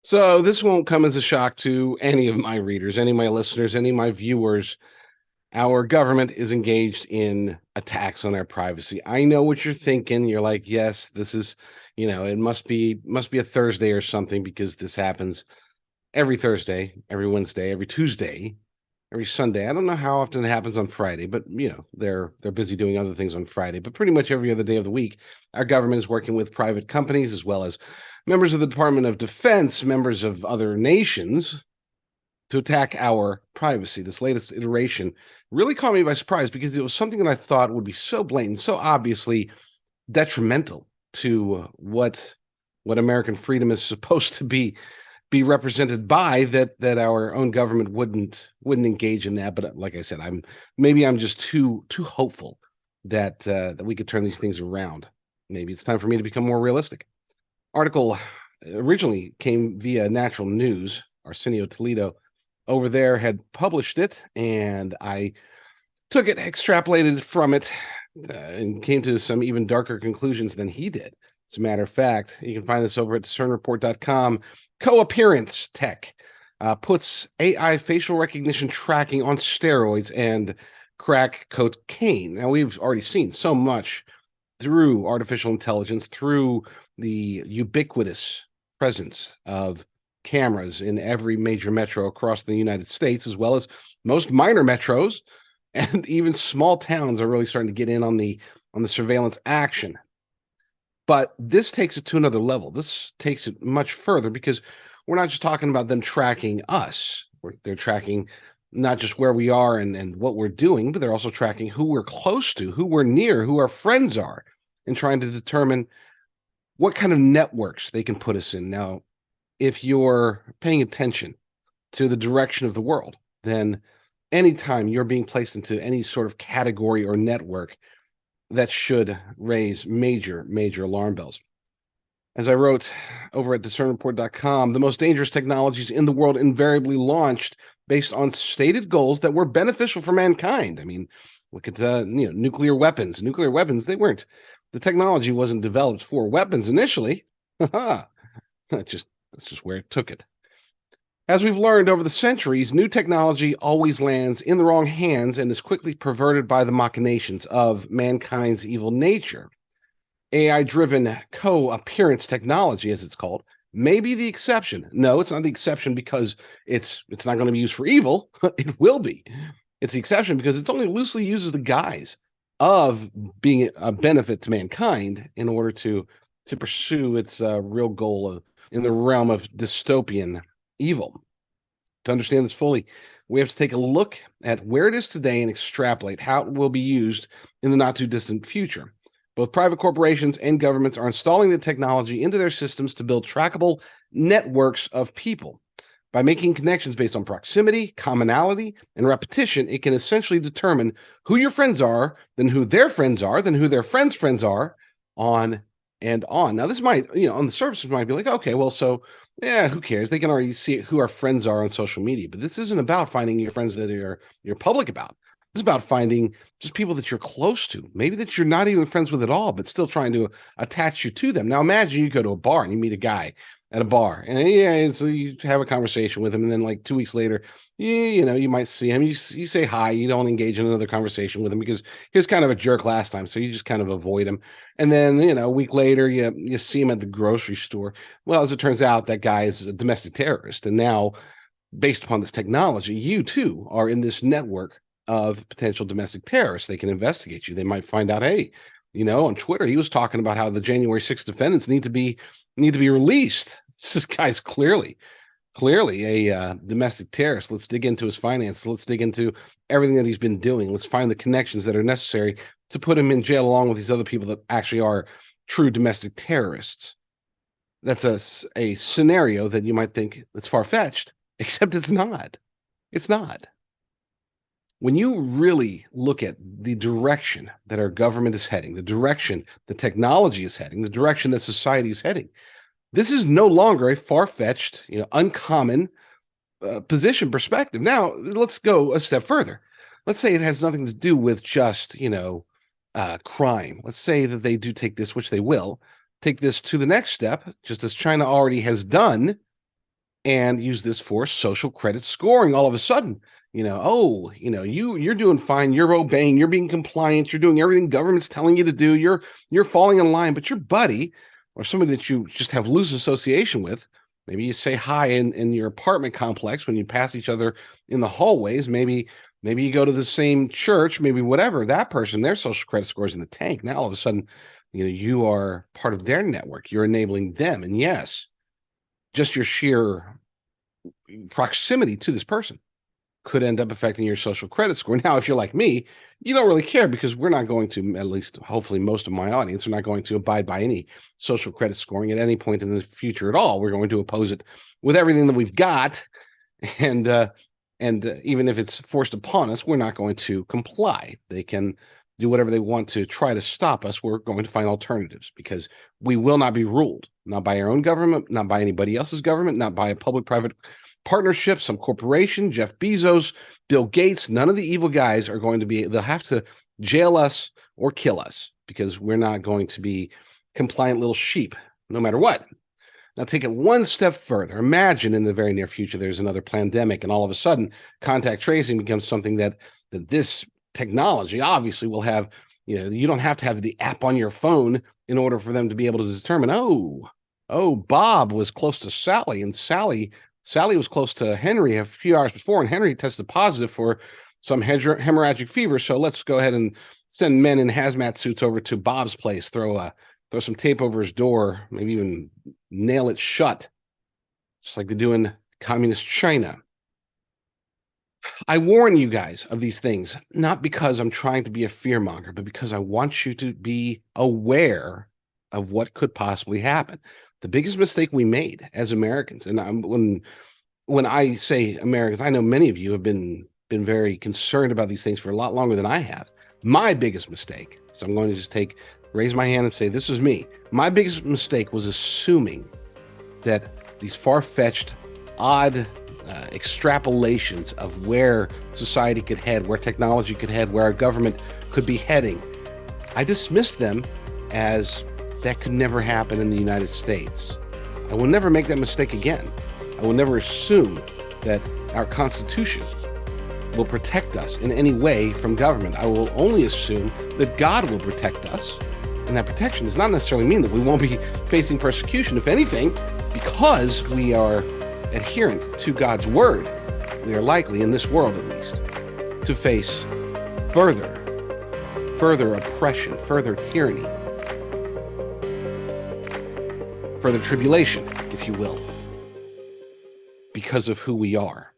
So this won't come as a shock to any of my readers, any of my listeners, any of my viewers. Our government is engaged in attacks on our privacy. I know what you're thinking. You're like, yes, this is, it must be a Thursday or something because this happens every Thursday, every Wednesday, every Tuesday, every Sunday. I don't know how often it happens on Friday, but they're busy doing other things on Friday. But pretty much every other day of the week, our government is working with private companies as well as members of the Department of Defense, members of other nations to attack our privacy. This latest iteration really caught me by surprise because it was something that I thought would be so blatant, so obviously detrimental to what American freedom is supposed to be represented by that our own government wouldn't engage in that. But like I said, I'm just too hopeful that we could turn these things around. Maybe it's time for me to become more realistic. Article originally came via Natural News. Arsenio Toledo over there had published it, and I took it, extrapolated from it, and came to some even darker conclusions than he did. As a matter of fact, you can find this over at discernreport.com. Co-appearance tech puts AI facial recognition tracking on steroids and crack cocaine. Now, we've already seen so much through artificial intelligence, through the ubiquitous presence of cameras in every major metro across the United States, as well as most minor metros, and even small towns are really starting to get in on the surveillance action. But this takes it to another level. This takes it much further because we're not just talking about them tracking us. They're tracking not just where we are and what we're doing, but they're also tracking who we're close to, who we're near, who our friends are, and trying to determine what kind of networks they can put us in. Now, if you're paying attention to the direction of the world, then anytime you're being placed into any sort of category or network, that should raise major alarm bells. As I wrote over at discernreport.com, the most dangerous technologies in the world invariably launched based on stated goals that were beneficial for mankind. I mean, look at nuclear weapons. Nuclear weapons, the technology wasn't developed for weapons initially. That's just where it took it. As we've learned over the centuries, new technology always lands in the wrong hands and is quickly perverted by the machinations of mankind's evil nature. AI-driven co-appearance technology, as it's called, may be the exception. No, it's not the exception because it's not going to be used for evil. It will be. It's the exception because it's only loosely uses the guise of being a benefit to mankind in order to pursue its real goal in the realm of dystopian evil. To understand this fully, we have to take a look at where it is today and extrapolate how it will be used in the not too distant future. Both private corporations and governments are installing the technology into their systems to build trackable networks of people. By making connections based on proximity, commonality, and repetition, it can essentially determine who your friends are, then who their friends are, then who their friends are, on and on. Now, this might, on the surface, it might be like, okay, well, so yeah, who cares? They can already see who our friends are on social media. But this isn't about finding your friends that you're public about. This is about finding just people that you're close to, maybe that you're not even friends with at all, but still trying to attach you to them. Now, imagine you go to a bar and you meet a guy at a bar, and so you have a conversation with him, and then like 2 weeks later, you might see him. You say hi. You don't engage in another conversation with him because he was kind of a jerk last time, so you just kind of avoid him. And then a week later, you see him at the grocery store. Well, as it turns out, that guy is a domestic terrorist, and now, based upon this technology, you too are in this network of potential domestic terrorists. They can investigate you. They might find out, hey, on Twitter, he was talking about how the January 6th defendants need to be released. This guy's clearly a domestic terrorist. Let's dig into his finances. Let's dig into everything that he's been doing. Let's find the connections that are necessary to put him in jail along with these other people that actually are true domestic terrorists. That's a scenario that you might think it's far-fetched, except it's not. It's not. When you really look at the direction that our government is heading, the direction the technology is heading, the direction that society is heading, this is no longer a far-fetched, uncommon position perspective. Now, let's go a step further. Let's say it has nothing to do with just, crime. Let's say that they do take this, which they will, take this to the next step, just as China already has done, and use this for social credit scoring. All of a sudden, you're doing fine, you're obeying, you're being compliant, you're doing everything government's telling you to do, you're falling in line, but your buddy or somebody that you just have loose association with, maybe you say hi in your apartment complex when you pass each other in the hallways, maybe you go to the same church, maybe whatever, that person, their social credit score is in the tank. Now all of a sudden, you are part of their network, you're enabling them, and yes, just your sheer proximity to this person could end up affecting your social credit score. Now, if you're like me, you don't really care because we're not going to, at least hopefully most of my audience, are not going to abide by any social credit scoring at any point in the future at all. We're going to oppose it with everything that we've got. And even if it's forced upon us, we're not going to comply. They can do whatever they want to try to stop us. We're going to find alternatives because we will not be ruled, not by our own government, not by anybody else's government, not by a public-private partnership, some corporation, Jeff Bezos, Bill Gates. None of the evil guys are going to be, they'll have to jail us or kill us because we're not going to be compliant little sheep, no matter what. Now, take it one step further. Imagine in the very near future, there's another pandemic, and all of a sudden, contact tracing becomes something that this technology obviously will have. You don't have to have the app on your phone in order for them to be able to determine, oh, Bob was close to Sally, and Sally was close to Henry a few hours before, and Henry tested positive for some hemorrhagic fever. So let's go ahead and send men in hazmat suits over to Bob's place, throw some tape over his door, maybe even nail it shut, just like they do in communist China. I warn you guys of these things, not because I'm trying to be a fearmonger, but because I want you to be aware of what could possibly happen. The biggest mistake we made as Americans, and when I say Americans, I know many of you have been very concerned about these things for a lot longer than I have. My biggest mistake, so I'm going to just raise my hand and say, this is me. My biggest mistake was assuming that these far-fetched, odd extrapolations of where society could head, where technology could head, where our government could be heading, I dismissed them as that could never happen in the United States. I will never make that mistake again. I will never assume that our Constitution will protect us in any way from government. I will only assume that God will protect us. And that protection does not necessarily mean that we won't be facing persecution. If anything, because we are adherent to God's word, we are likely, in this world at least, to face further oppression, further tyranny, further tribulation, if you will, because of who we are.